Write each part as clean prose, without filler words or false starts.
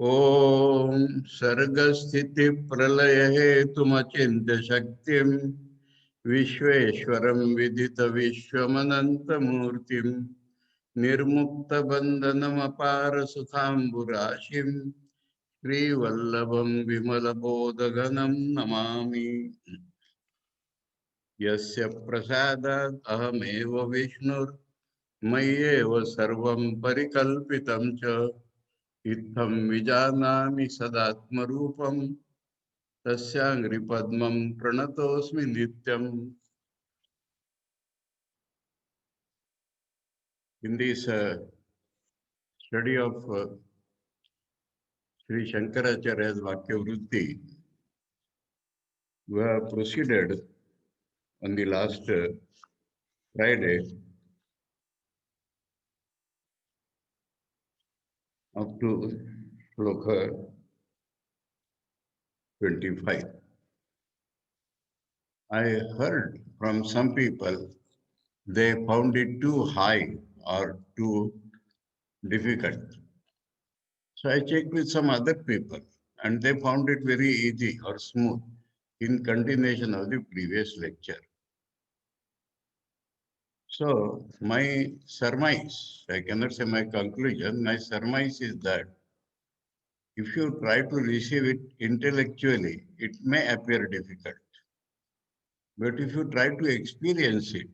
ओम सर्गस्थिति प्रलय हेतुमचिन्त्य शक्तिं विश्वेश्वरं विदित विश्वमनन्तमूर्तिं निर्मुक्तबन्धनमपार सुखाम्बुराशिं श्रीवल्लभं विमलबोधघनं नमामि। यस्य प्रसादात् अहमेव विष्णुर्मय्येव सर्वं परिकल्पितं च इत्थं विजानामि सदात्मरूपं तस्याङ्घ्रिपद्मं प्रणतोऽस्मि नित्यम्। In this study of Sri Shankaracharya's Vakyavrutti, we have proceeded on the last Friday up to Shloka 25. I heard from some people they found it too high or too difficult. So I checked with some other people and they found it very easy or smooth in continuation of the previous lecture. So my surmise, I cannot say my conclusion, my surmise is that if you try to receive it intellectually, it may appear difficult. But if you try to experience it,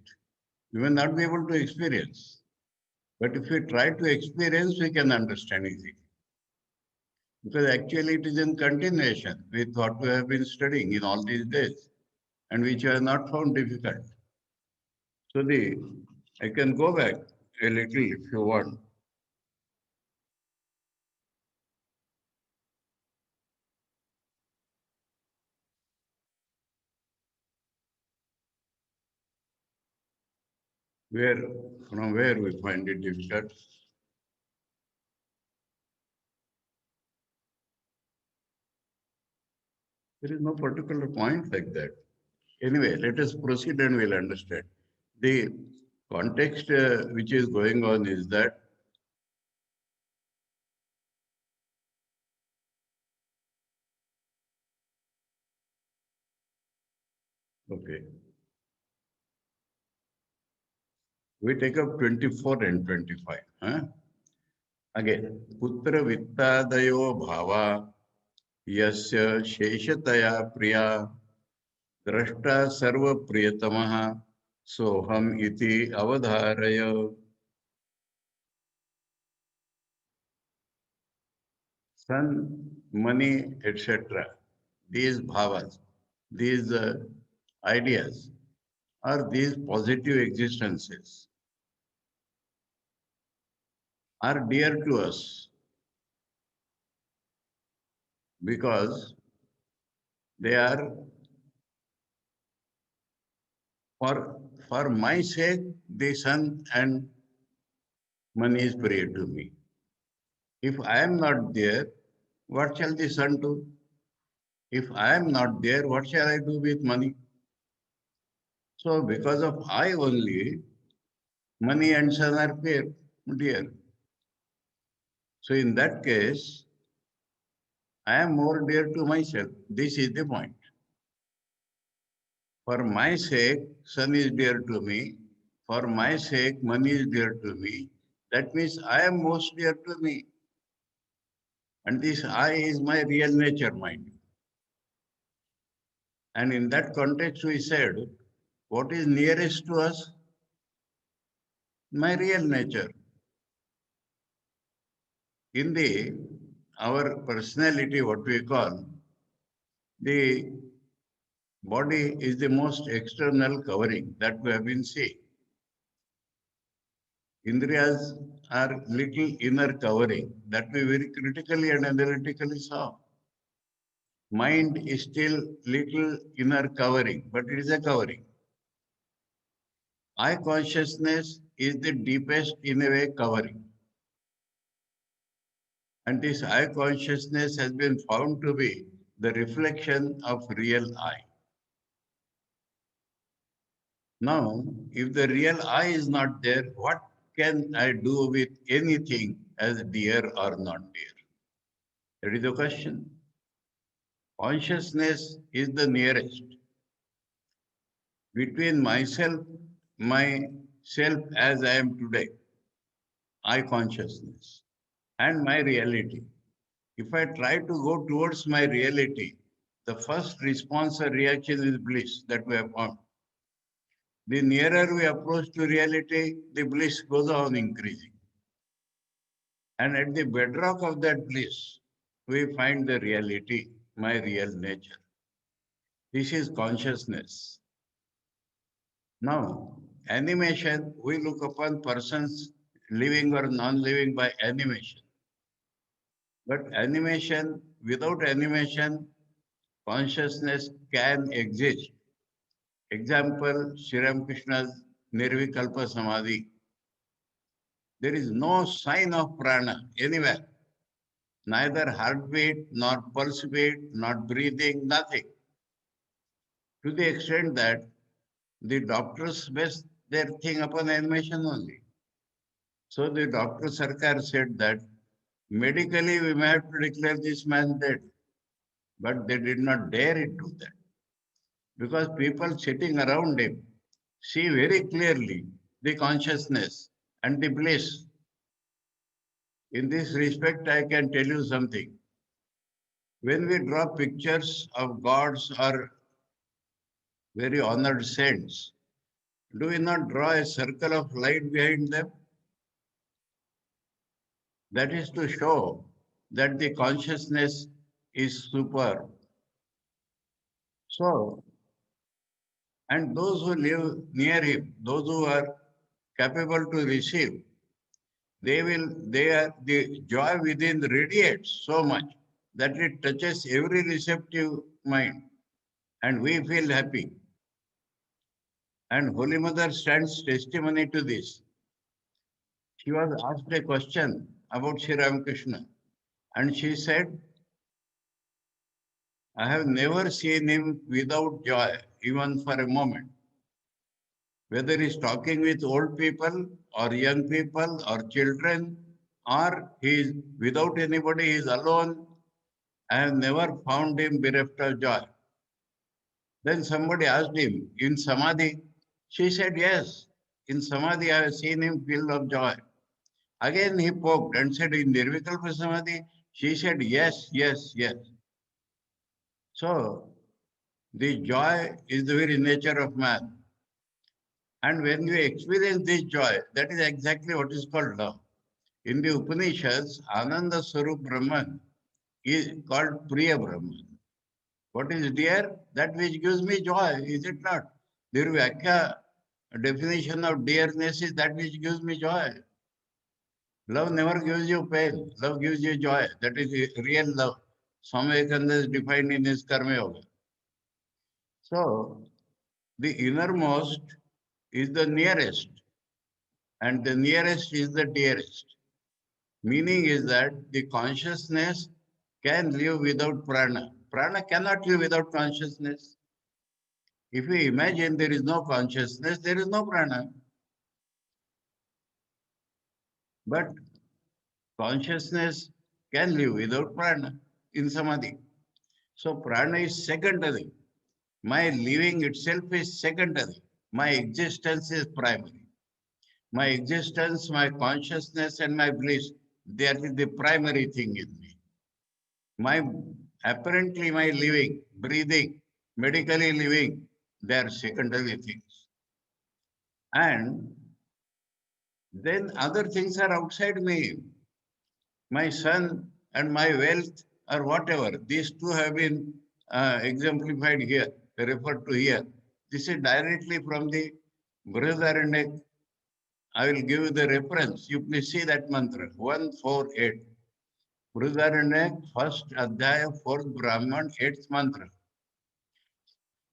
you may not be able to experience. But if you try to experience, we can understand easily. Because actually it is in continuation with what we have been studying in all these days and which I have not found difficult. So I can go back a little if you want. Where, from where we find it difficult. There is no particular point like that. Anyway, let us proceed and we'll understand. The context which is going on is that okay. We take up 24 and 25. Huh? Again, putra vittadayo bhava yasya sheshataya priya drashta sarva priyatamaha soham iti avadharaya. Son, money, etc. These bhavas, these ideas, are these positive existences are dear to us because they are for my sake, the son and money is priya to me. If I am not there, what shall the son do? If I am not there, what shall I do with money? So because of I only, money and son are dear. So in that case, I am more dear to myself. This is the point. For my sake, son is dear to me. For my sake, money is dear to me. That means I am most dear to me. And this I is my real nature mind. And in that context, we said, what is nearest to us? My real nature. In our personality, what we call, the body is the most external covering that we have been seeing. Indriyas are little inner covering that we very critically and analytically saw. Mind is still little inner covering, but it is a covering. I consciousness is the deepest in a way covering. And this I consciousness has been found to be the reflection of real I. Now, if the real I is not there, what can I do with anything as dear or not dear? That is the question. Consciousness is the nearest between myself as I am today, I consciousness, and my reality. If I try to go towards my reality, the first response or reaction is bliss that we have found. The nearer we approach to reality, the bliss goes on increasing. And at the bedrock of that bliss, we find the reality, my real nature. This is consciousness. Now, animation, we look upon persons living or non-living by animation. But animation, without animation, consciousness can exist. Example, Sri Ramakrishna's Nirvikalpa Samadhi. There is no sign of prana anywhere. Neither heartbeat, nor pulse beat, not breathing, nothing. To the extent that the doctors base their thing upon animation only. So the Dr. Sarkar said that medically we may have to declare this man dead, but they did not dare it do that because people sitting around him see very clearly the consciousness and the bliss. In this respect, I can tell you something. When we draw pictures of gods or very honored saints, do we not draw a circle of light behind them? That is to show that the consciousness is superb. So, and those who live near him, those who are capable to receive, the joy within radiates so much that it touches every receptive mind and we feel happy. And Holy Mother stands testimony to this. She was asked a question about Sri Ramakrishna and she said, I have never seen him without joy, even for a moment. Whether he's talking with old people or young people or children, or he's without anybody, he's alone. I have never found him bereft of joy. Then somebody asked him, in Samadhi? She said, yes, in Samadhi I have seen him filled of joy. Again he poked and said, in Nirvikalpa Samadhi? She said, yes, yes, yes. So, the joy is the very nature of man. And when we experience this joy, that is exactly what is called love. In the Upanishads, Ananda Swarup Brahman is called Priya Brahman. What is dear? That which gives me joy, is it not? The Vyakya definition of dearness is that which gives me joy. Love never gives you pain. Love gives you joy. That is real love. Swami Vivekananda is defined in his Karma Yoga. So, the innermost is the nearest, and the nearest is the dearest. Meaning is that the consciousness can live without prana. Prana cannot live without consciousness. If we imagine there is no consciousness, there is no prana. But consciousness can live without prana in samadhi. So prana is secondary. My living itself is secondary. My existence is primary. My existence, my consciousness, and my bliss, they are the primary thing in me. My apparently my living, breathing, medically living, they are secondary things. And then other things are outside me. My son and my wealth or whatever. These two have been exemplified here, referred to here. This is directly from the Brihadaranyaka. I will give you the reference. You please see that mantra, 148. Brihadaranyaka, first Adhyaya, fourth Brahman, eighth mantra.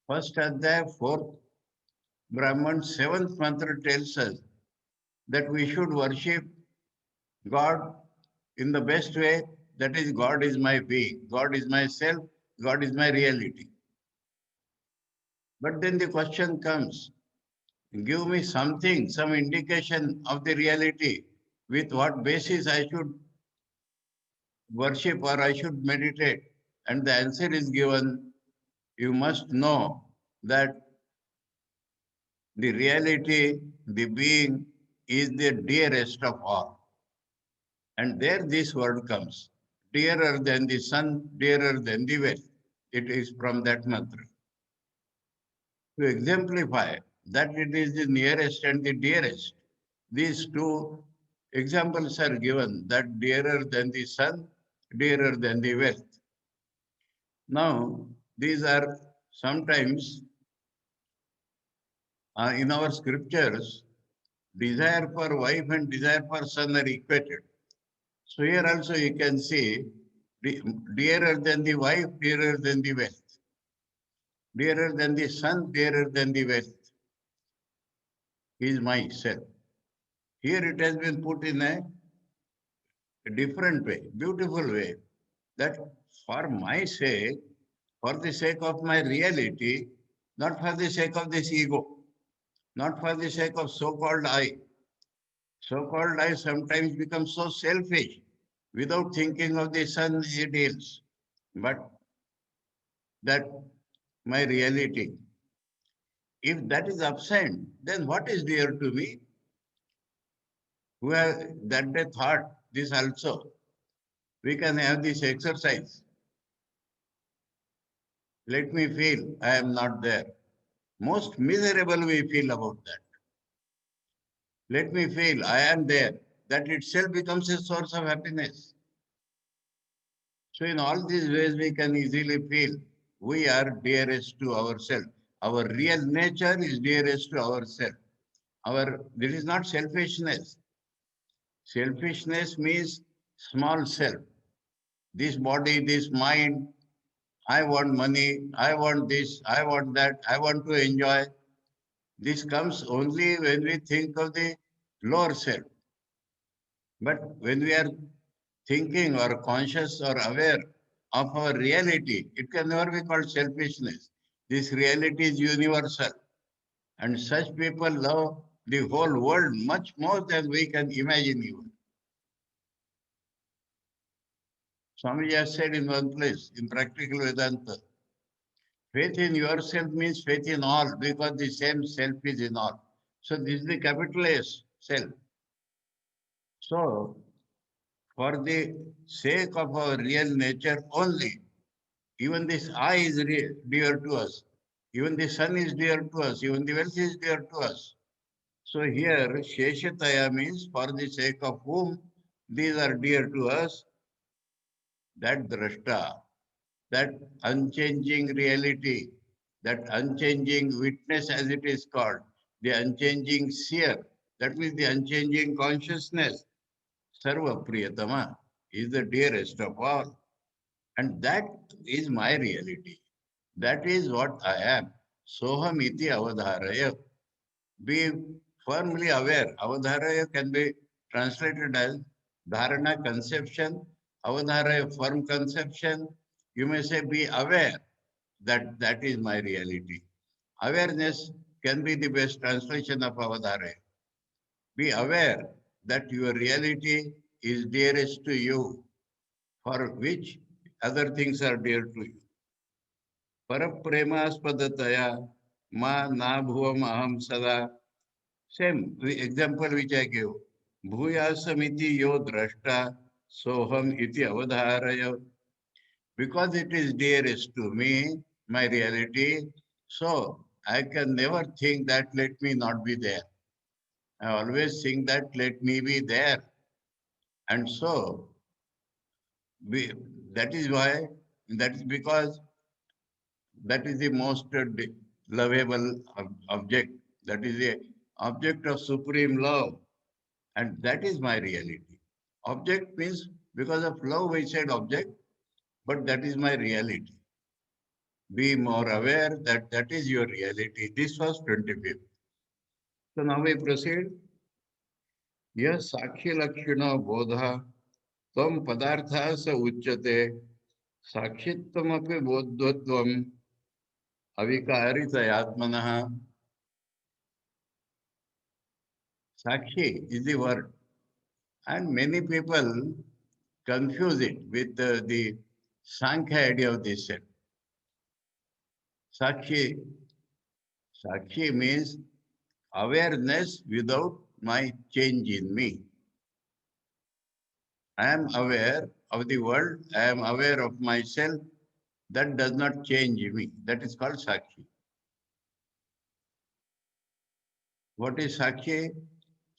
First Adhyaya, fourth Brahman, seventh mantra tells us that we should worship God in the best way. That is, God is my being, God is myself, God is my reality. But then the question comes, give me something, some indication of the reality. With what basis I should worship or I should meditate? And the answer is given, you must know that the reality, the being, is the dearest of all. And there this word comes, dearer than the sun, dearer than the well. It is from that mantra. To exemplify that it is the nearest and the dearest, these two examples are given, that dearer than the sun, dearer than the wealth. Now, these are sometimes in our scriptures, desire for wife and desire for son are equated. So here also you can see dearer than the wife, dearer than the wealth, dearer than the son, dearer than the wealth is myself. Here it has been put in a different way, beautiful way, that for my sake, for the sake of my reality, not for the sake of this ego, not for the sake of so-called I. So-called I sometimes become so selfish without thinking of the son ideals, but that my reality. If that is absent, then what is dear to me? Who have that day thought this also? We can have this exercise. Let me feel I am not there. Most miserable we feel about that. Let me feel I am there. That itself becomes a source of happiness. So in all these ways we can easily feel we are dearest to ourselves. Our real nature is dearest to ourselves. This is not selfishness. Selfishness means small self. This body, this mind, I want money, I want this, I want that, I want to enjoy. This comes only when we think of the lower self. But when we are thinking or conscious or aware of our reality, it can never be called selfishness. This reality is universal. And such people love the whole world much more than we can imagine even. Swamiji has said in one place, in Practical Vedanta, faith in yourself means faith in all because the same self is in all. So this is the capital S, self. So for the sake of our real nature only, even this I is dear to us. Even the sun is dear to us. Even the wealth is dear to us. So here, Sheshataya means for the sake of whom these are dear to us, that drashta, that unchanging reality, that unchanging witness as it is called, the unchanging seer, that means the unchanging consciousness, Sarva Priyatama is the dearest of all. And that is my reality. That is what I am. Soham iti avadharaya. Be firmly aware. Avadharaya can be translated as dharana, conception. Avadharaya, firm conception. You may say be aware that that is my reality. Awareness can be the best translation of avadharaya. Be aware that your reality is dearest to you, for which other things are dear to you. Parapremaspadataya ma na bhuvam aham sada. Same example which I gave. Bhuyasamiti yo drashta soham iti avadharaya. Because it is dearest to me, my reality, so I can never think that let me not be there. I always think that let me be there. And so we, that is why, that is because that is the most lovable object. That is the object of supreme love. And that is my reality. Object means because of love we said object, but that is my reality. Be more aware that that is your reality. This was 25th. So now we proceed. Yes, Sakshi Lakshana Bodha Tvam Padartha Sa Uchyate Sakshitvam Bodhvatvam Avikaritayatmanaha. Sakshi is the word. And many people confuse it with the Sankhya idea of the self. Sakshi, Sakshi means awareness without my change in me. I am aware of the world, I am aware of myself. That does not change me. That is called Sakshi. What is Sakshi?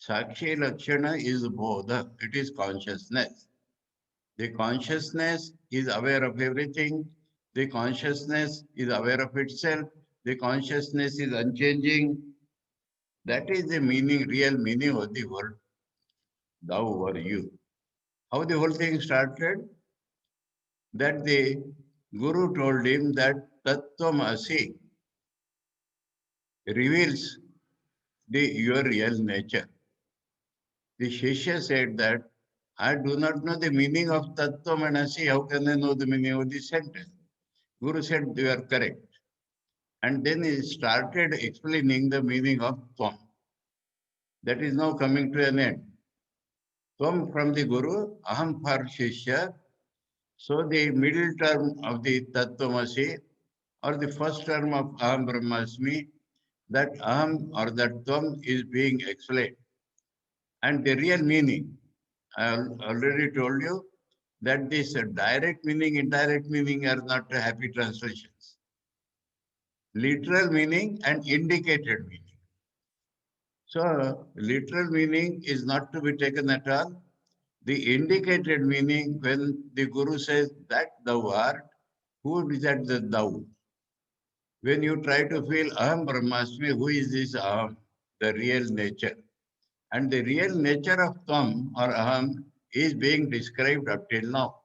Sakshi Lakshana is Bodha. It is consciousness. The consciousness is aware of everything. The consciousness is aware of itself. The consciousness is unchanging. That is the meaning, real meaning of the word thou or you. How the whole thing started? That the Guru told him that Tattvam Asi reveals your real nature. The Shishya said that I do not know the meaning of Tattvam and Asi. How can I know the meaning of this sentence? Guru said, you are correct. And then he started explaining the meaning of Tvam. That is now coming to an end. Tvam from the Guru, Aham for Shishya. So the middle term of the Tattvamasi or the first term of Aham Brahmasmi, that Aham or that Tvam is being explained. And the real meaning, I already told you that this direct meaning, indirect meaning are not happy translations. Literal meaning and indicated meaning. So, literal meaning is not to be taken at all. The indicated meaning, when the Guru says that thou art, who is that the thou? When you try to feel Aham Brahmasmi, who is this Aham? The real nature. And the real nature of Tvam or Aham is being described up till now.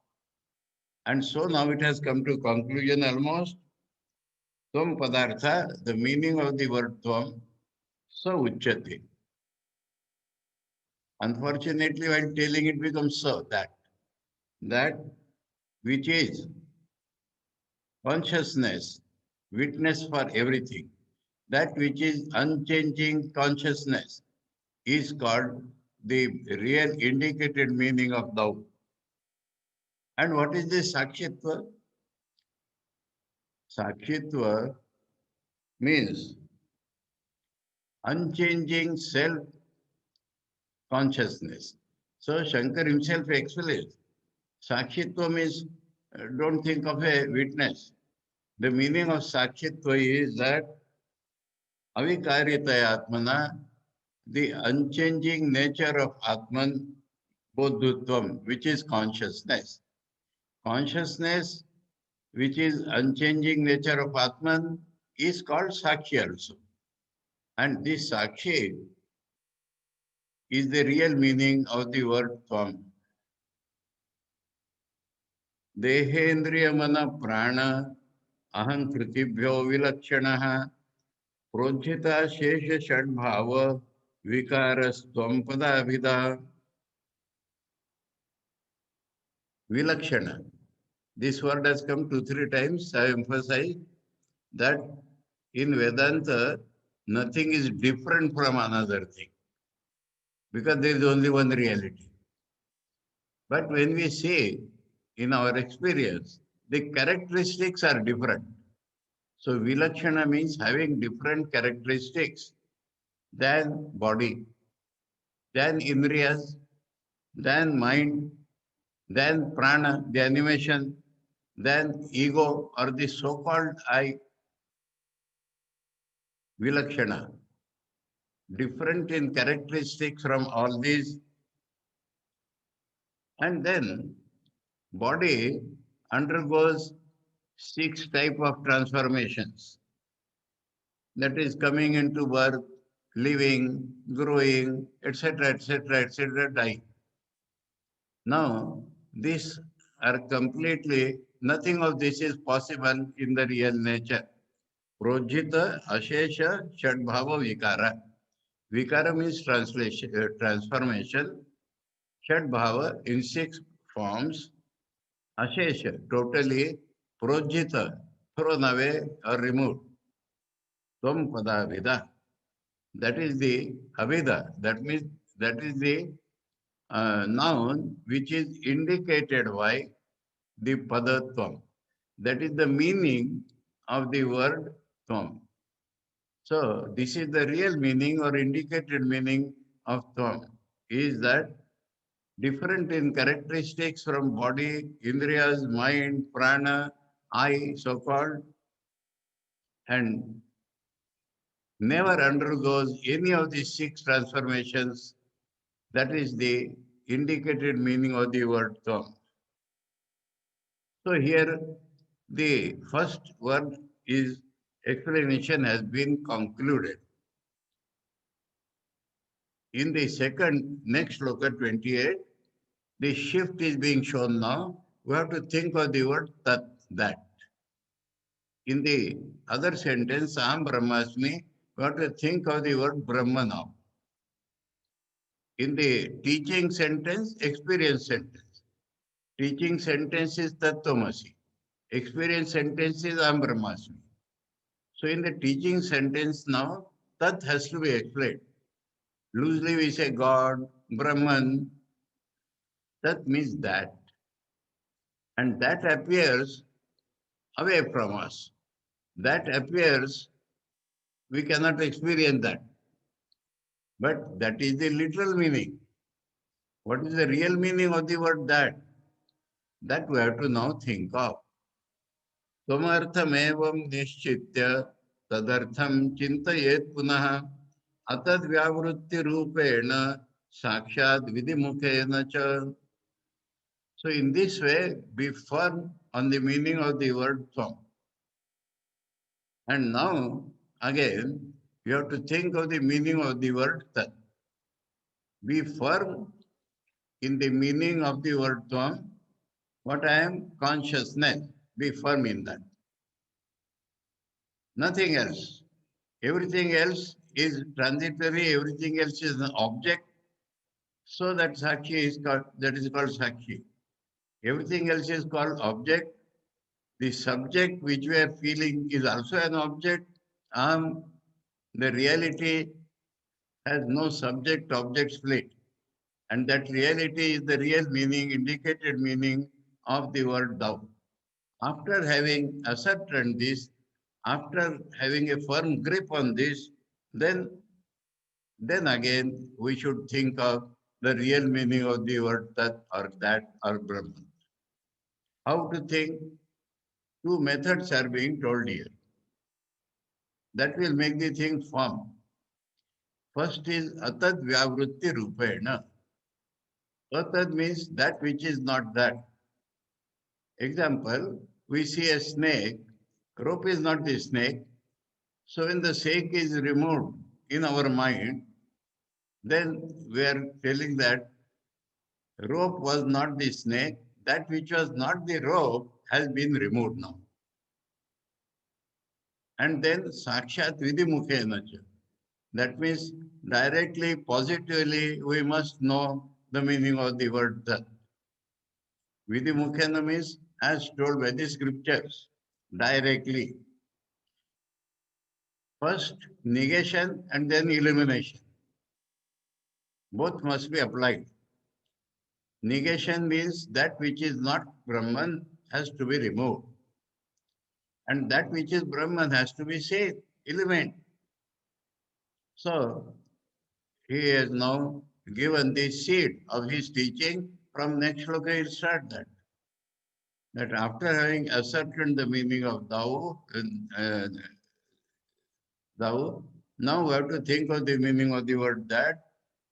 And so now it has come to conclusion almost. Tvam Padartha, the meaning of the word Tvam, so uchyate. Unfortunately, while telling it becomes so that which is consciousness, witness for everything, that which is unchanging consciousness is called the real indicated meaning of thou. And what is this Sakshitva? Sakshitva means unchanging self consciousness. So Shankar himself explains Sakshitva means don't think of a witness. The meaning of Sakshitva is that Avikaritaya Atmana, the unchanging nature of Atman Bodhutvam, which is consciousness. Consciousness, which is unchanging nature of Atman, is called Sakshi also. And this Sakshi is the real meaning of the word Tvam. Dehendriya mana prana aham kritibhyo vilakshanaha प्रोज्झिता शेष षड्भाव विकारस्त्वं पदाभिधा vilakshana. This word has come 2-3 times. I emphasize that in Vedanta, nothing is different from another thing because there is only one reality. But when we see in our experience, the characteristics are different. So vilakshana means having different characteristics than body, than indriyas, than mind, than prana, the animation, than ego or the so-called I, vilakshana. Different in characteristics from all these. And then body undergoes 6 type of transformations. That is coming into birth, living, growing, etc., etc., etc., dying. Now, these are completely, nothing of this is possible in the real nature. Projita, Ashesha, Shadbhava, Vikara. Vikara means transformation. Shadbhava in 6 forms. Ashesha, totally. Projita, thrown away or removed. Tvam Pada Vida. That is the Avida. That means that is the noun which is indicated by the padatvam. That is the meaning of the word tvam. So this is the real meaning or indicated meaning of tvam, is that different in characteristics from body, indriyas, mind, prana, I, so-called, and never undergoes any of these six transformations. That is the indicated meaning of the word tvam. So here the first word is explanation has been concluded. In the second, next sloka 28, the shift is being shown now. We have to think of the word tat, that. In the other sentence, Aham Brahmasmi, we have to think of the word Brahma now. In the teaching sentence, experience sentence. Teaching sentence is Tattvamasi. Experience sentence is Aham Brahmasmi. So in the teaching sentence now, Tat has to be explained. Loosely we say God, Brahman. Tat means that. And that appears away from us. That appears, we cannot experience that. But that is the literal meaning. What is the real meaning of the word that? That we have to now think of. Tvamarthamevam nishchitya tadartham chintayet punaha atad vyavrutti rupena sakshad vidimukhena cha. So in this way, be firm on the meaning of the word tvam. And now, again, you have to think of the meaning of the word tat. Be firm in the meaning of the word tvam. What I am? Consciousness. Be firm in that. Nothing else. Everything else is transitory, everything else is an object. So that Sakshi is called, that is called Sakshi. Everything else is called object. The subject which we are feeling is also an object. The reality has no subject-object split. And that reality is the real meaning, indicated meaning of the word thou. After having ascertained this, after having a firm grip on this, then again we should think of the real meaning of the word tat or that or Brahman. How to think? Two methods are being told here. That will make the thing firm. First is atad vyavrutti rupena. Atad means that which is not that. Example, we see a snake. Rope is not the snake. So when the snake is removed in our mind, then we are telling that rope was not the snake. That which was not the rope has been removed now. And then sakshat vidimukhena. That means directly, positively, we must know the meaning of the word tat. Vidimukhena means as told by the scriptures, directly. First negation and then elimination. Both must be applied. Negation means that which is not Brahman has to be removed. And that which is Brahman has to be said, element. So he has now given the seed of his teaching. From next sloka he'll start that. That after having ascertained the meaning of thou, now we have to think of the meaning of the word that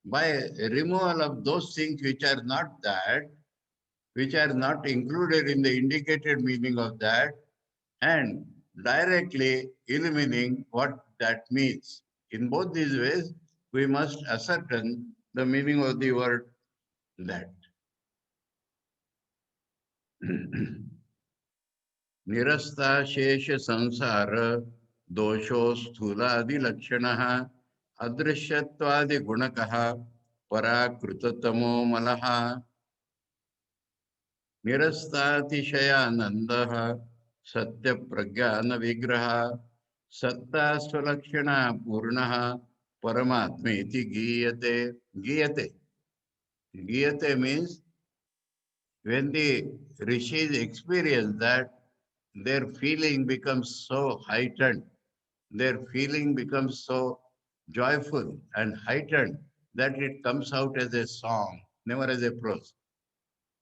by removal of those things which are not that, which are not included in the indicated meaning of that, and directly illuminating what that means. In both these ways, we must ascertain the meaning of the word that. Nirasta shesha samsara dosho sthuladi lakshanaha adrishyatwadi gunakaha parakrutatamo malaha निरस्तातिशयानंदः सत्य प्रज्ञान विग्रह सत्ता स्वलक्षण पूर्णः परमात्मेति गीयते गीयते Giyate means when the rishis experience that, their feeling becomes so heightened, their feeling becomes so joyful and heightened that it comes out as a song, never as a prose.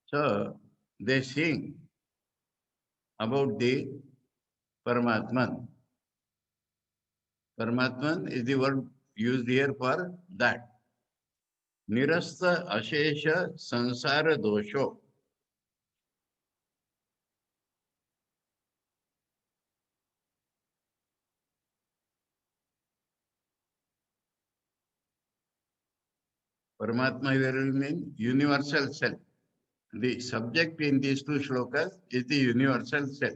So they sing about the Paramatman. Paramatman is the word used here for that. Nirasta Ashesha Sansara Dosho. Paramatma here will mean universal self. The subject in these two shlokas is the universal self.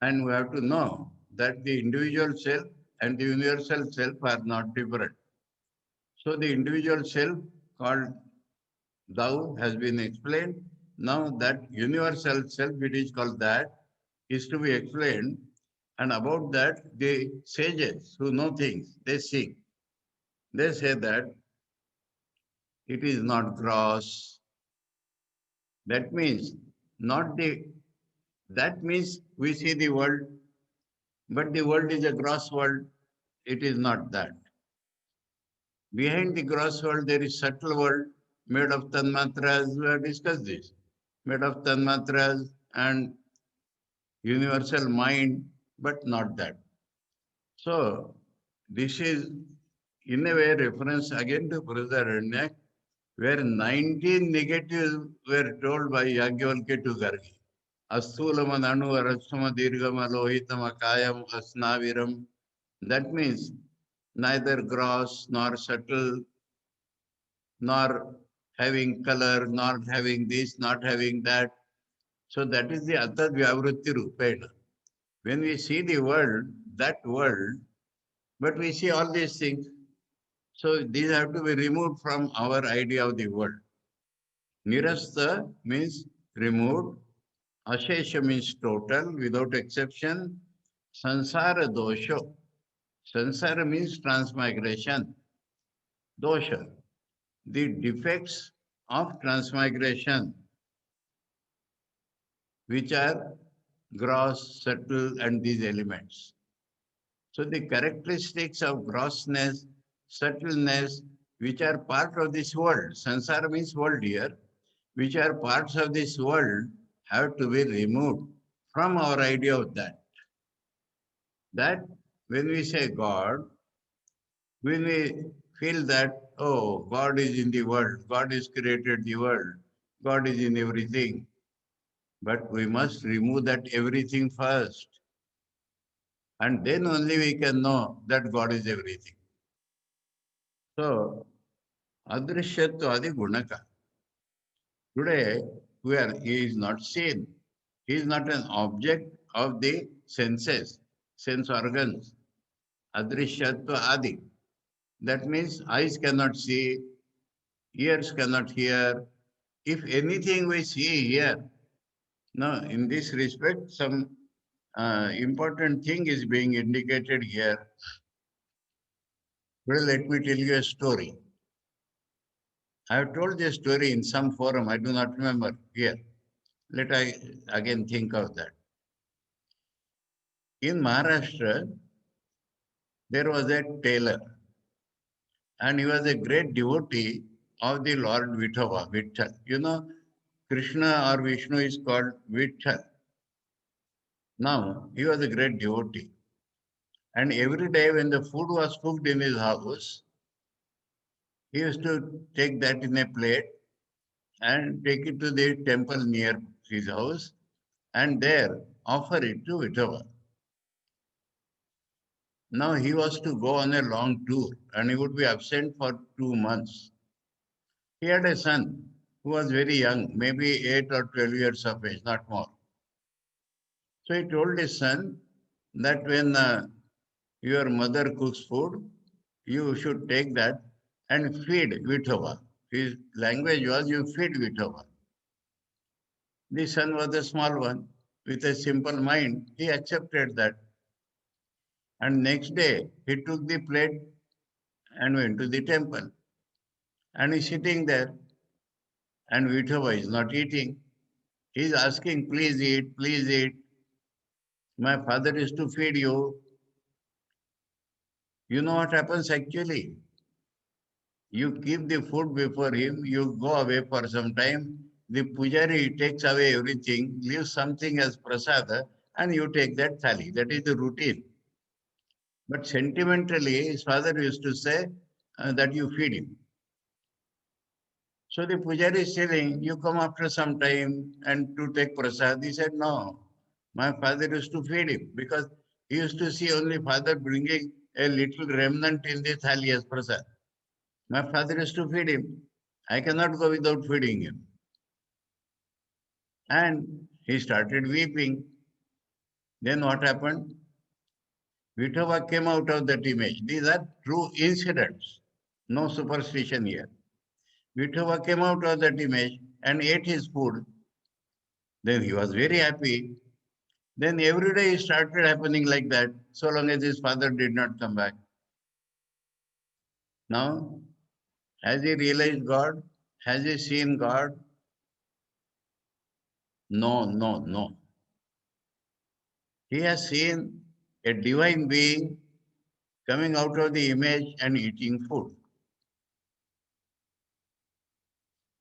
And we have to know that the individual self and the universal self are not different. So the individual self called thou has been explained. Now that universal self, it is called that, is to be explained. And about that, the sages who know things, they sing. They say that it is not gross. That means not the, that means we see the world, but the world is a gross world. It is not that. Behind the gross world, there is subtle world made of tanmatras. We have discussed this. Made of tanmatras and universal mind, but not that. So this is in a way reference again to Brihadaranyaka, where 19 negatives were told by Yajnavalkya to Gargi. Asthulam anu arasthama dirgham alohitam akayam asnaviram. That means neither gross nor subtle, nor having color, not having this, not having that. So that is the Atad Vyavrutti Rupena. When we see the world, that world, but we see all these things. So these have to be removed from our idea of the world. Nirastha means removed. Ashesha means total, without exception. Sansara dosha. Sansara means transmigration. Dosha, the defects of transmigration, which are gross, subtle, and these elements. So the characteristics of grossness, subtleness, which are part of this world, sansara means world here, which are parts of this world, have to be removed from our idea of that. That when we say God, when we feel that, oh, God is in the world, God has created the world, God is in everything, but we must remove that everything first. And then only we can know that God is everything. So, Adrishyatva Adi Gunaka. Today, he is not seen. He is not an object of the senses, sense organs. Adrishyatva Adi. That means eyes cannot see, ears cannot hear. If anything we see here, now in this respect, some important thing is being indicated here. Well, let me tell you a story. I have told this story in some forum, I do not remember here. Let I again think of that. In Maharashtra, there was a tailor, and he was a great devotee of the Lord Vitthava, Vitthal. You know, Krishna or Vishnu is called Vitthal. Now, he was a great devotee. And every day when the food was cooked in his house, he used to take that in a plate and take it to the temple near his house and there offer it to Vitthava. Now he was to go on a long tour and he would be absent for 2 months. He had a son who was very young, maybe 8 or 12 years of age, not more. So he told his son that when your mother cooks food, you should take that and feed Vitthava. His language was you feed Vitthava. The son was a small one with a simple mind. He accepted that. And next day he took the plate and went to the temple. And he's sitting there. And Vithoba is not eating. He is asking, please eat, please eat. My father is to feed you. You know what happens actually? You keep the food before him, you go away for some time. The pujari takes away everything, leaves something as prasada, and you take that thali. That is the routine. But sentimentally, his father used to say that you feed him. So the pujari is saying, you come after some time and to take prasad. He said, no, my father used to feed him because he used to see only father bringing a little remnant in the thali as prasad. My father used to feed him. I cannot go without feeding him. And he started weeping. Then what happened? Vithoba came out of that image. These are true incidents. No superstition here. Vithoba came out of that image and ate his food. Then he was very happy. Then every day it started happening like that, so long as his father did not come back. Now, has he realized God? Has he seen God? No, no, no. He has seen a divine being coming out of the image and eating food.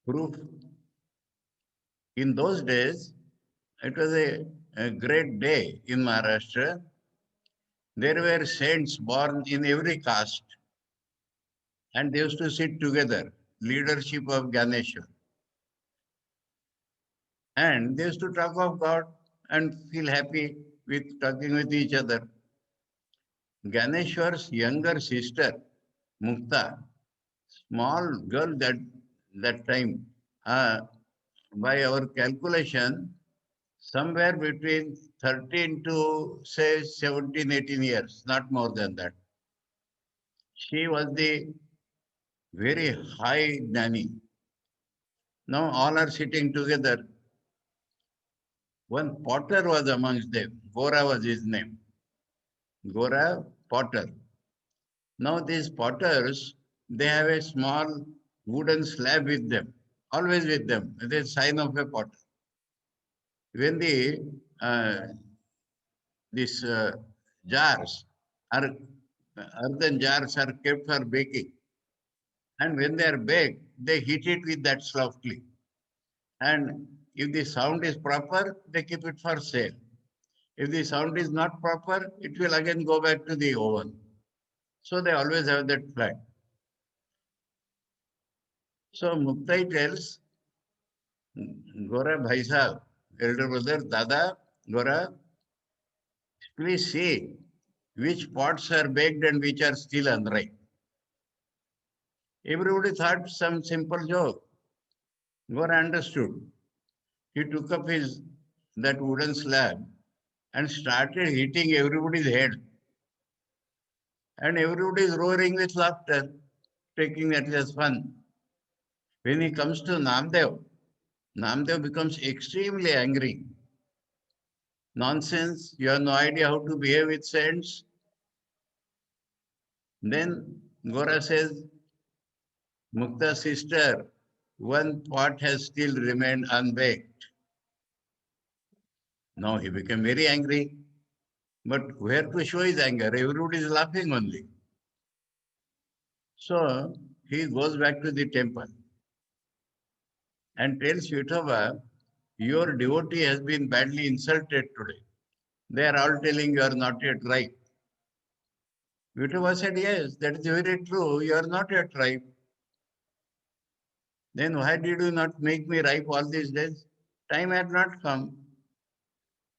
Proof. In those days, it was a great day in Maharashtra. There were saints born in every caste, and they used to sit together, leadership of Ganeshwar. And they used to talk of God and feel happy with talking with each other. Ganeshwar's younger sister, Mukta, small girl that time, uh, by our calculation, somewhere between 13 to say 17, 18 years, not more than that. She was the very high nanny. Now all are sitting together. One potter was amongst them. Gora was his name. Gora Potter. Now these potters, they have a small wooden slab with them, always with them. It is a sign of a potter. When uh, these jars are, earthen jars are kept for baking, and when they are baked, they heat it with that softly. And if the sound is proper, they keep it for sale. If the sound is not proper, it will again go back to the oven. So they always have that fact. So Muktai tells Gora Bhai Sahab, elder brother, Dada, Gora, please see which pots are baked and which are still unripe. Everybody thought some simple joke. Gora understood. He took up his that wooden slab and started hitting everybody's head. And everybody is roaring with laughter, taking that as fun. When he comes to Namdev, Namdev becomes extremely angry. Nonsense, you have no idea how to behave with saints. Then Gora says, Mukta sister, one pot has still remained unbaked. Now he became very angry. But where to show his anger? Everybody is laughing only. So he goes back to the temple and tells Vithoba, your devotee has been badly insulted today. They are all telling you are not yet ripe. Vithoba said, yes, that is very true. You are not yet ripe. Then why did you not make me ripe all these days? Time had not come.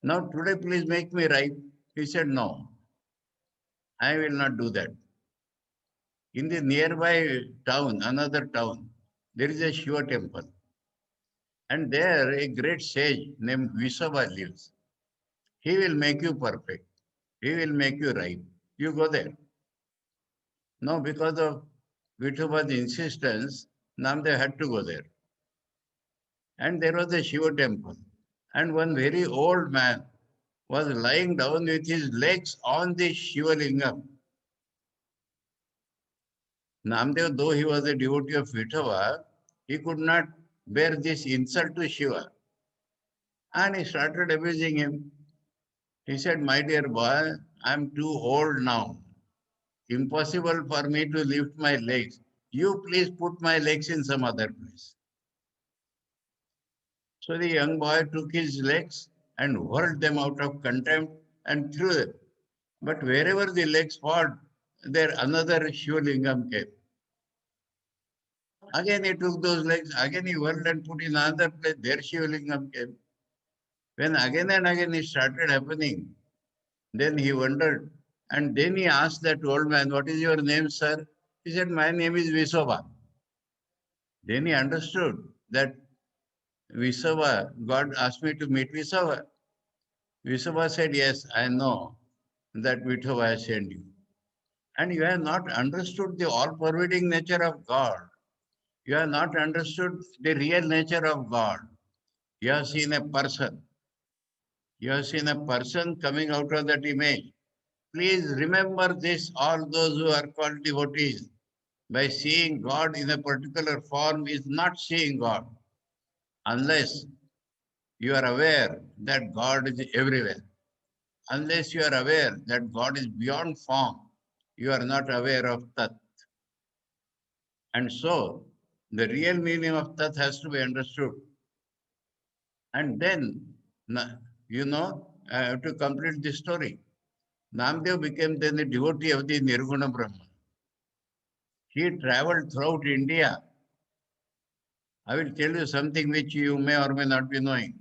Now today please make me ripe. He said, no, I will not do that. In the nearby town, another town, there is a Shiva temple. And there a great sage named Visaba lives. He will make you perfect. He will make you ripe. You go there. Now because of Vithoba's insistence, Namdev had to go there. And there was a Shiva temple. And one very old man was lying down with his legs on the Shiva lingam. Namdev, though he was a devotee of Vithoba, he could not bear this insult to Shiva. And he started abusing him. He said, my dear boy, I'm too old now. Impossible for me to lift my legs. You please put my legs in some other place. So the young boy took his legs and hurled them out of contempt and threw them. But wherever the legs fought, there another Shivlingam came. Again he took those legs, again he hurled and put in another place, there Shivlingam came. When again and again it started happening, then he wondered. And then he asked that old man, what is your name, sir? He said, my name is Visova. Then he understood that Visova, God asked me to meet Visova. Visova said, yes, I know that Vitova has sent you. And you have not understood the all-pervading nature of God. You have not understood the real nature of God. You have seen a person. You have seen a person coming out of that image. Please remember this, all those who are called devotees. By seeing God in a particular form is not seeing God, unless you are aware that God is everywhere. Unless you are aware that God is beyond form, you are not aware of Tat. And so, the real meaning of Tat has to be understood. And then, I have to complete this story. Namdev became then the devotee of the Nirguna Brahman. He traveled throughout India. I will tell you something which you may or may not be knowing.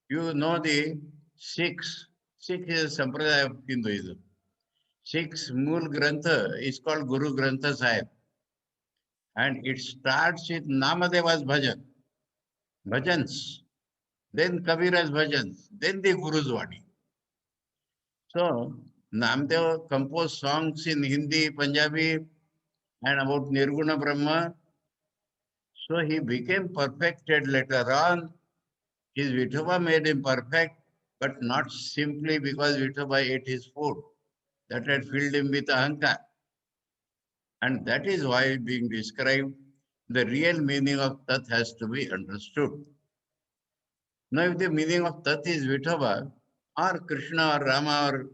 You know the Sikhs. Sikh is a sampradaya of Hinduism. Sikhs Mool Grantha is called Guru Grantha Sahib. And it starts with Namadeva's bhajan, bhajans, then Kabira's bhajans, then the Guru's Vani. So Namdev composed songs in Hindi, Punjabi, and about Nirguna Brahma. So he became perfected later on. His Vithoba made him perfect, but not simply because Vithoba ate his food. That had filled him with ahankar. And that is why being described, the real meaning of Tat has to be understood. Now, if the meaning of Tat is Vithoba, or Krishna, or Rama, or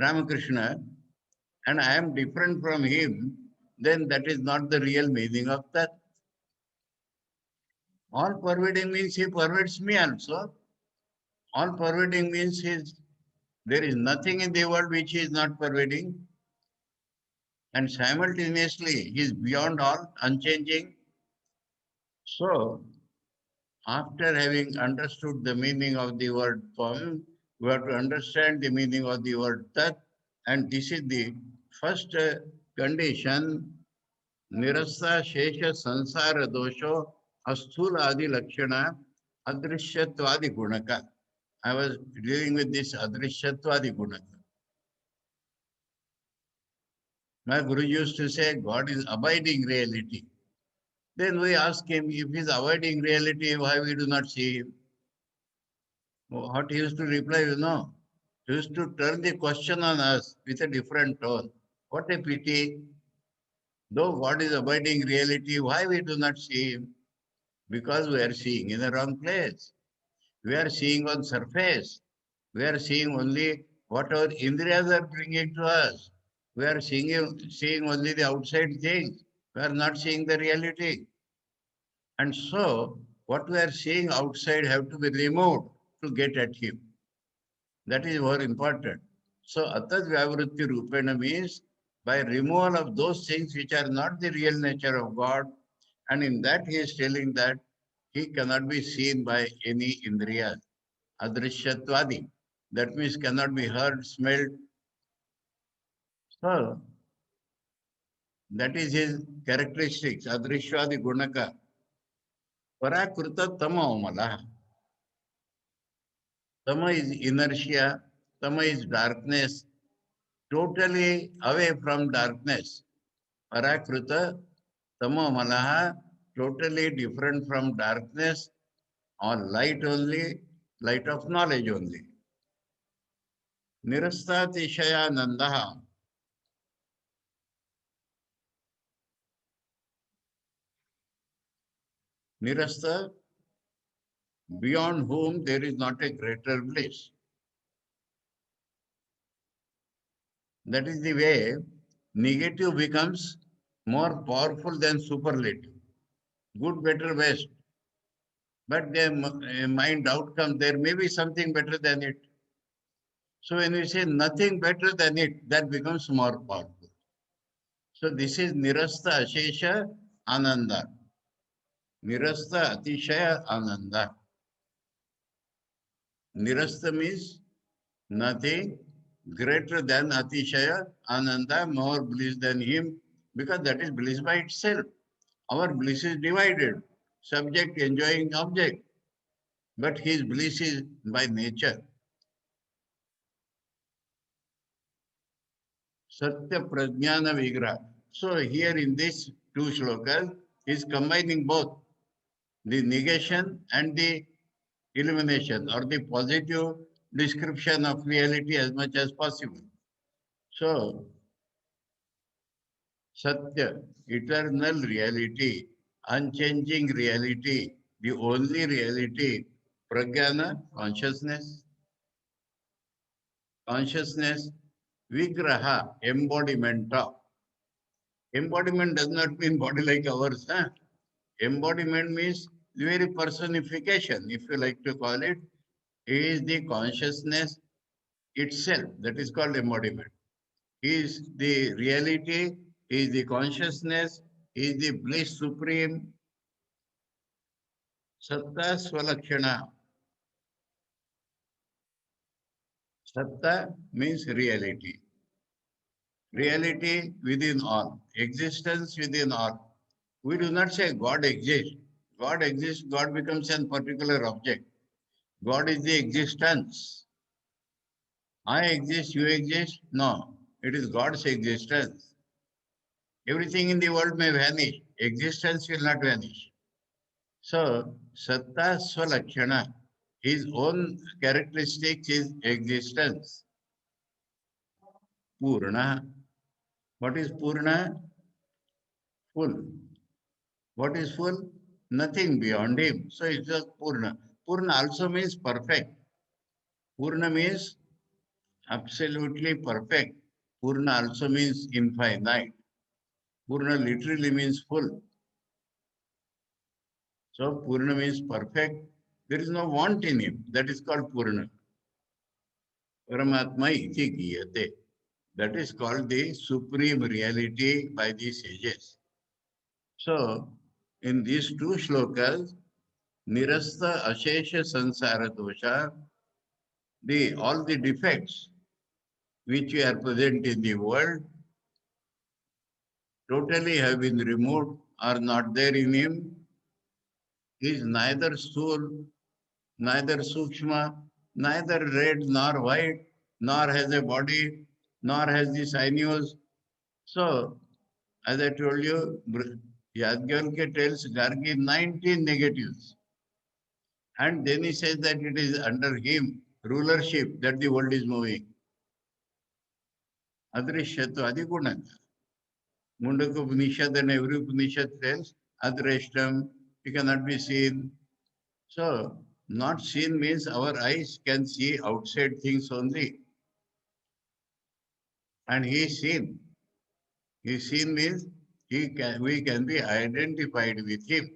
Ramakrishna, and I am different from him, then that is not the real meaning of Tat. All pervading means he pervades me also. All pervading means there is nothing in the world which he is not pervading. And simultaneously, he is beyond all, unchanging. So, after having understood the meaning of the word Tvam, we have to understand the meaning of the word Tat. And this is the first condition, Nirasa Shesha Sansara Dosho Asthula Adi Lakshana Adrishatvadi Gunaka. I was dealing with this Adrishatvadi Gunaka. My Guru used to say, God is abiding reality. Then we ask him, if he is abiding reality, why we do not see him? What he used to reply, he used to turn the question on us with a different tone. What a pity. Though God is abiding reality, why we do not see him? Because we are seeing in the wrong place. We are seeing on surface. We are seeing only what our indriyas are bringing to us. We are seeing only the outside things. We are not seeing the reality. And so, what we are seeing outside have to be removed to get at him. That is more important. So, Atad Vyavrutti Rupena means by removal of those things which are not the real nature of God. And in that he is telling that he cannot be seen by any indriya. Adrishatvadi. That means cannot be heard, smelled. So, that is his characteristics. Adrishwadi Gunaka. Parakruta Tama Omala. Tama is inertia. Tama is darkness. Totally away from darkness. Parakruta Tama Malaha. Totally different from darkness or light only, light of knowledge only. Nirasthatishaya Nandaha. Nirasta, beyond whom there is not a greater bliss. That is the way negative becomes more powerful than superlative. Good, better, best. But their mind outcome, there may be something better than it. So when we say nothing better than it, that becomes more powerful. So this is Nirasta Ashesha Ananda. Nirasta Atishaya Ananda. Nirasta means nothing greater than Atishaya Ananda, more bliss than him, because that is bliss by itself. Our bliss is divided, subject enjoying object, but his bliss is by nature. Satya Prajnana Vigraha. So here in this two shlokas, is combining both the negation and the illumination or the positive description of reality as much as possible. So, Satya, eternal reality, unchanging reality, the only reality, Prajnana, consciousness, consciousness, Vigraha, embodiment of. Embodiment does not mean body like ours. Huh? Embodiment means the very personification, if you like to call it, is the consciousness itself. That is called embodiment. Is the reality, is the consciousness, is the bliss supreme, Satta Swalakshana. Satta means reality. Reality within all, existence within all. We do not say God exists. God exists, God becomes a particular object. God is the existence. I exist, you exist. No, it is God's existence. Everything in the world may vanish. Existence will not vanish. So, Satta Swalakshana, his own characteristic is existence. Purna. What is Purna? Full. What is full? Nothing beyond him. So it's just Purna. Purna also means perfect. Purna means absolutely perfect. Purna also means infinite. Purna literally means full. So Purna means perfect. There is no want in him. That is called Purna. Paramatma iti giyate. That is called the supreme reality by the sages. So, in these two shlokas, Nirasta Ashesha Sansara Dosha, all the defects which are present in the world totally have been removed, are not there in him. He is neither Sthul, neither Sukshma, neither red nor white, nor has a body, nor has the sinews. So, as I told you, Yadgyalke tells Gargi 19 negatives. And then he says that it is under him, rulership, that the world is moving. Adrishyatu Adigunanga. Mundaka Upanishad and every Upanishad tells Adrashtam, it cannot be seen. So, not seen means our eyes can see outside things only. And he is seen. He is seen means we can be identified with him.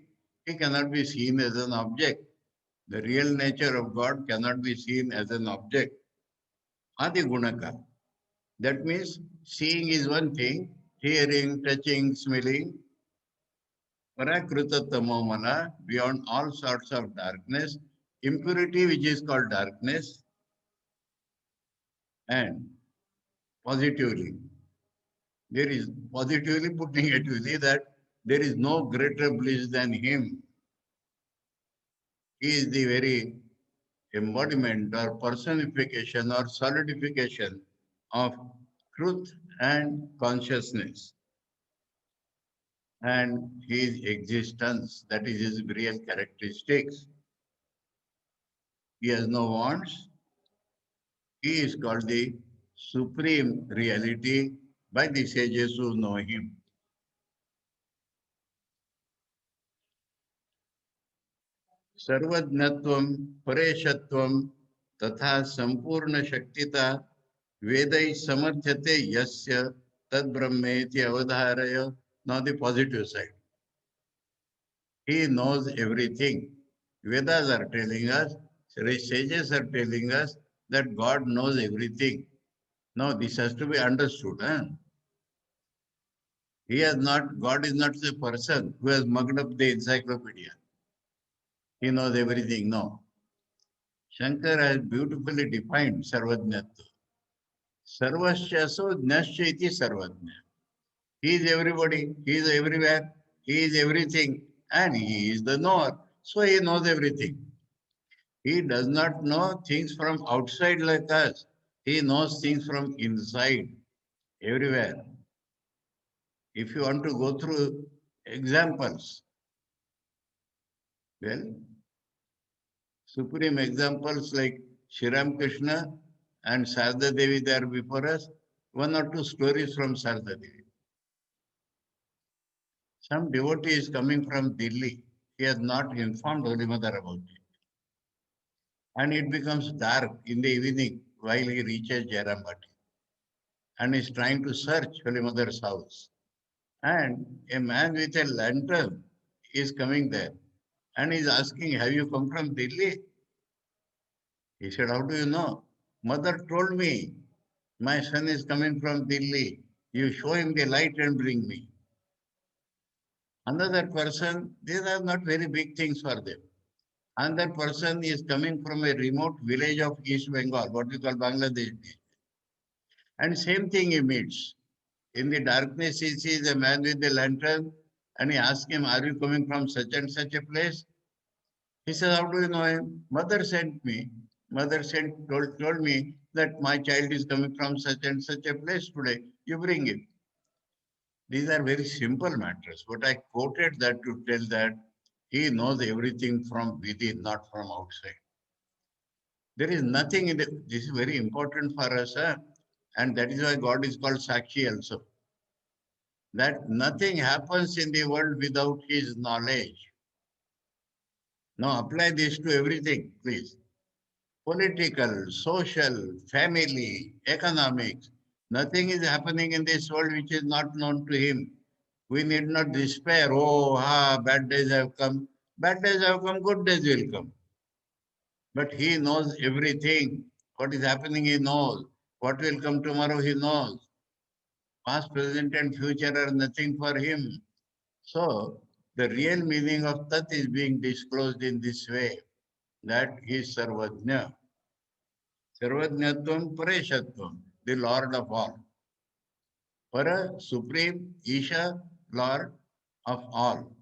He cannot be seen as an object. The real nature of God cannot be seen as an object. Adi Gunaka. That means seeing is one thing, hearing, touching, smelling. Parakruta tamomana, beyond all sorts of darkness, impurity which is called darkness, and positively. There is positively put negatively that there is no greater bliss than him. He is the very embodiment or personification or solidification of truth and consciousness and his existence, that is his real characteristics. He has no wants. He is called the supreme reality by the sages who know him. सर्वज्ञत्वं परेशत्वं तथा संपूर्ण शक्तिता वेदै समर्थ्यते यस्य तद ब्रह्मेति अवधारय. Now the positive side. He knows everything. Vedas are telling us, sages are telling us that God knows everything. Now this has to be understood. Huh? God is not the person who has mugged up the encyclopedia. He knows everything. No. Shankar has beautifully defined Sarvajnatva. Sarvasya so Jnasya iti Sarvajna. He is everybody, he is everywhere, he is everything, and he is the knower. So he knows everything. He does not know things from outside like us. He knows things from inside, everywhere. If you want to go through examples, well, supreme examples like Shri Krishna and Sarada Devi there before us, one or two stories from Sarada Devi. Some devotee is coming from Delhi. He has not informed Holy Mother about it. And it becomes dark in the evening while he reaches Jairambati and is trying to search Holy Mother's house. And a man with a lantern is coming there and is asking, have you come from Delhi? He said, how do you know? Mother told me, my son is coming from Delhi. You show him the light and bring me. Another person, these are not very big things for them. Another person is coming from a remote village of East Bengal, what we call Bangladesh. And same thing he meets. In the darkness, he sees a man with a lantern and he asks him, are you coming from such and such a place? He says, how do you know him? Mother sent me. Told me that my child is coming from such and such a place today. You bring him. These are very simple matters. But I quoted that to tell that he knows everything from within, not from outside. There is nothing in the, this is very important for us, and that is why God is called Sakshi also. That nothing happens in the world without his knowledge. Now apply this to everything, please. Political, social, family, economics. Nothing is happening in this world which is not known to him. We need not despair. Oh, bad days have come. Bad days have come, good days will come. But he knows everything. What is happening, he knows. What will come tomorrow, he knows. Past, present, and future are nothing for him. So, the real meaning of Tat is being disclosed in this way. That is Sarvajna. Sarvajnatvam Pareshatvam, the Lord of all. Para, Supreme, Isha, Lord of all.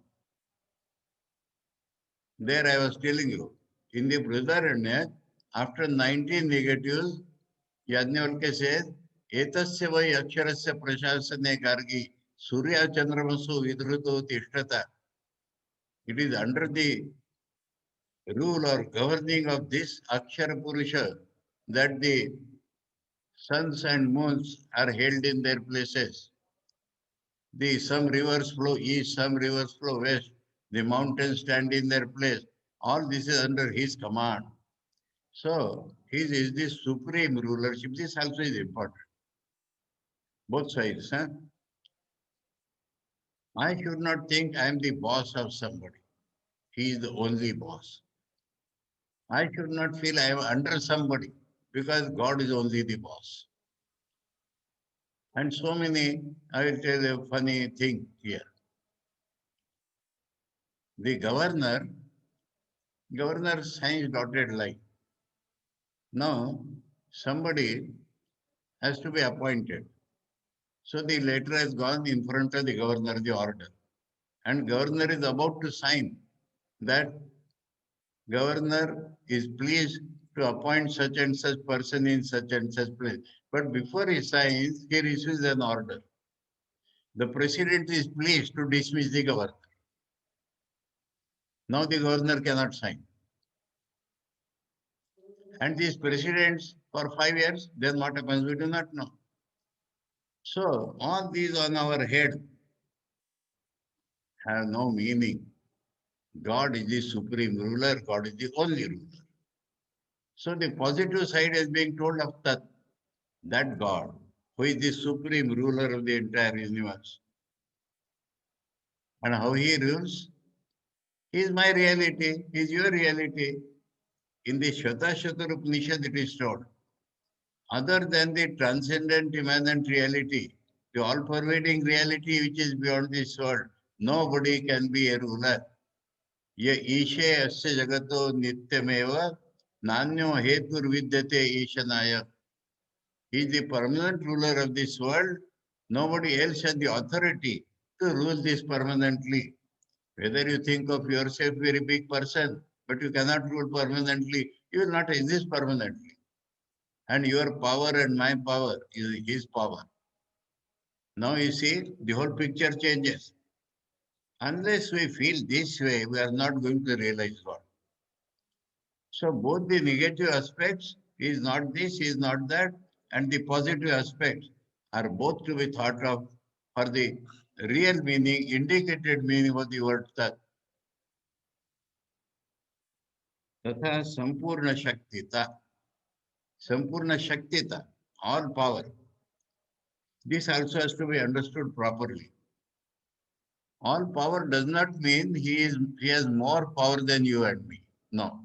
There I was telling you, in the Brihadaranya, after 19 negatives, Yajnavalkya says, Etasya vai aksharasya prashasane gargi surya chandramasu vidruto tishtata. It is under the rule or governing of this Akshara Purusha that the suns and moons are held in their places. Some rivers flow east, some rivers flow west. The mountains stand in their place. All this is under his command. So, his is the supreme rulership. This also is important. Both sides. Huh? I should not think I am the boss of somebody. He is the only boss. I should not feel I am under somebody because God is only the boss. And so many, I will tell you a funny thing here. The governor signs dotted line. Now, somebody has to be appointed. So the letter has gone in front of the governor, the order. And governor is about to sign that governor is pleased to appoint such and such person in such and such place. But before he signs, he receives an order. The president is pleased to dismiss the governor. Now the governor cannot sign. And these presidents for 5 years, then what happens, we do not know. So all these on our head have no meaning. God is the supreme ruler, God is the only ruler. So the positive side is being told of that God, who is the supreme ruler of the entire universe. And how he rules? He is my reality, he is your reality. In the Shvatashvatar Upanishad it is told, other than the transcendent immanent reality, the all-pervading reality which is beyond this world, nobody can be a ruler. Ye ishe asya jagato nityameva nanyo hetur ishanaya. He is the permanent ruler of this world. Nobody else has the authority to rule this permanently. Whether you think of yourself very big person, but you cannot rule permanently, you will not exist permanently. And your power and my power is his power. Now you see, the whole picture changes. Unless we feel this way, we are not going to realize God. So both the negative aspects, is not this, is not that, and the positive aspects are both to be thought of for the real meaning, indicated meaning of the word tat. Tatha sampurna shaktita. Sampurna shaktita, all power. This also has to be understood properly. All power does not mean he has more power than you and me. No.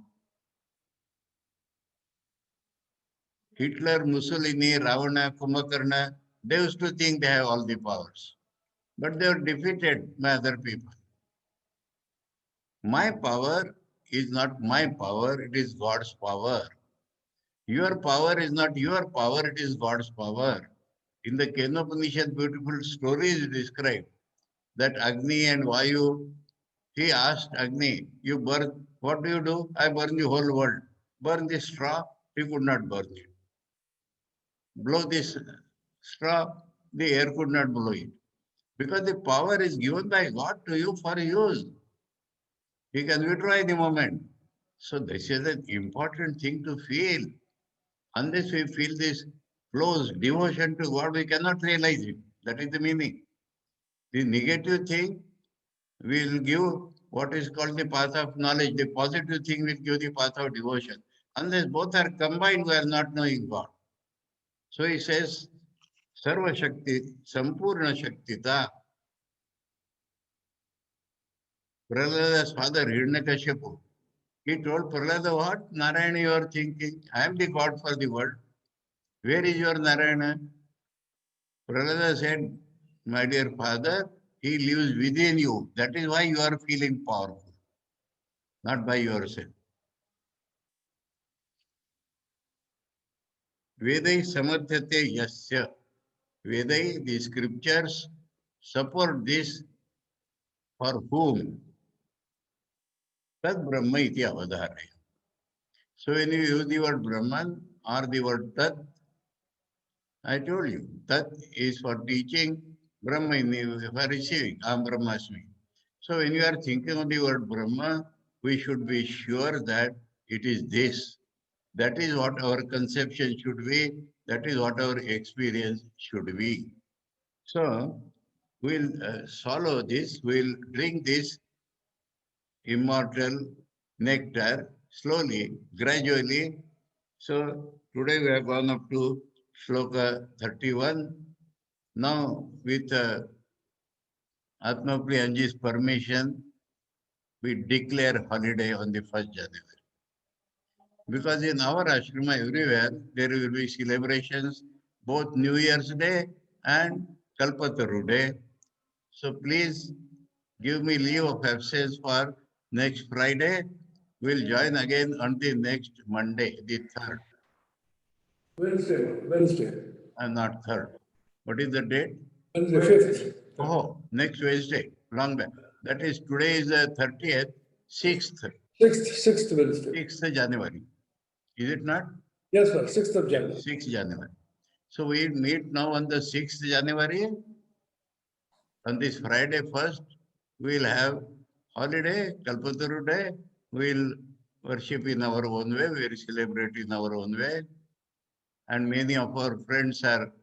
Hitler, Mussolini, Ravana, Kumbhakarna, they used to think they have all the powers. But they were defeated by other people. My power is not my power, it is God's power. Your power is not your power, it is God's power. In the Kenopanishad, beautiful story is described that Agni and Vayu, he asked Agni, you burn, what do you do? I burn the whole world. Burn the straw, he could not burn it. Blow this straw, the air could not blow it. Because the power is given by God to you for use. He can withdraw any moment. So this is an important thing to feel. Unless we feel this close devotion to God, we cannot realize it. That is the meaning. The negative thing will give what is called the path of knowledge. The positive thing will give the path of devotion. Unless both are combined, we are not knowing God. So he says, Sarva Shakti, Sampurna Shaktita. Prahlada's father, Hiranyakashipu, he told Prahlada, what? Narayana, you are thinking. I am the God for the world. Where is your Narayana? Prahlada said, my dear father, he lives within you. That is why you are feeling powerful, not by yourself. Vedai samarthate yasya. Vedai, the scriptures support this for whom? Tad Brahma iti avadharaya. So when you use the word Brahman or the word Tat, I told you, Tat is for teaching, Brahma is for receiving, Am Brahmasmi. So when you are thinking of the word Brahma, we should be sure that it is this. That is what our conception should be. That is what our experience should be. So we'll swallow this, we'll drink this immortal nectar slowly, gradually. So today we have gone up to Shloka 31. Now with Atma Priyanji's permission, we declare holiday on the 1st January. Because in our ashrama everywhere, there will be celebrations, both New Year's Day and Kalpataru Day. So please give me leave of absence for next Friday. We'll join again on the next Monday, the 3rd. Wednesday. And not 3rd. What is the date? Wednesday, 5th. Oh, next Wednesday, long back. That is, today is the 30th, 6th. 6th Wednesday. 6th January. Is it not? Yes, sir. 6th of January. 6th January. So we meet now on the 6th January. On this Friday 1st, we'll have holiday, Kalpataru Day. We'll worship in our own way. We'll celebrate in our own way. And many of our friends are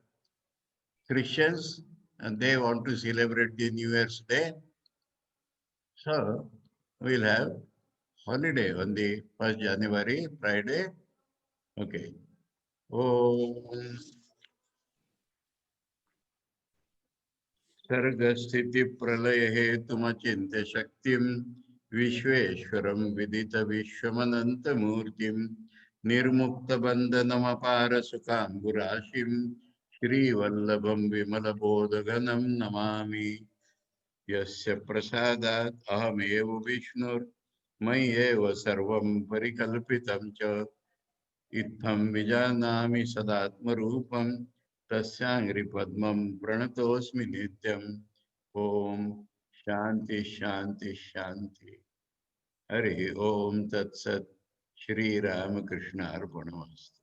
Christians and they want to celebrate the New Year's Day. So we'll have holiday on the 1st January, Friday. Okay. Om सर्गस्थिति प्रलय हेतुमचिन्त्य शक्तिं विश्वेश्वरं विदित विश्वमनंत मूर्तिं निर्मुक्त बंधनमपार सुखांबुराशिं श्रीवल्लभं विमलबोधघनं नमामि यस्य प्रसादात् अहमेव विष्णुर्मय्येव सर्वं परिकल्पितं च इत्थं विजानामि सदात्मरूपं तस्याङ्घ्रिपद्मं प्रणतोऽस्मि नित्यम् ॐ शांति शांति शांति हरि ओम तत्सत् श्री रामकृष्ण अर्पणमस्तु।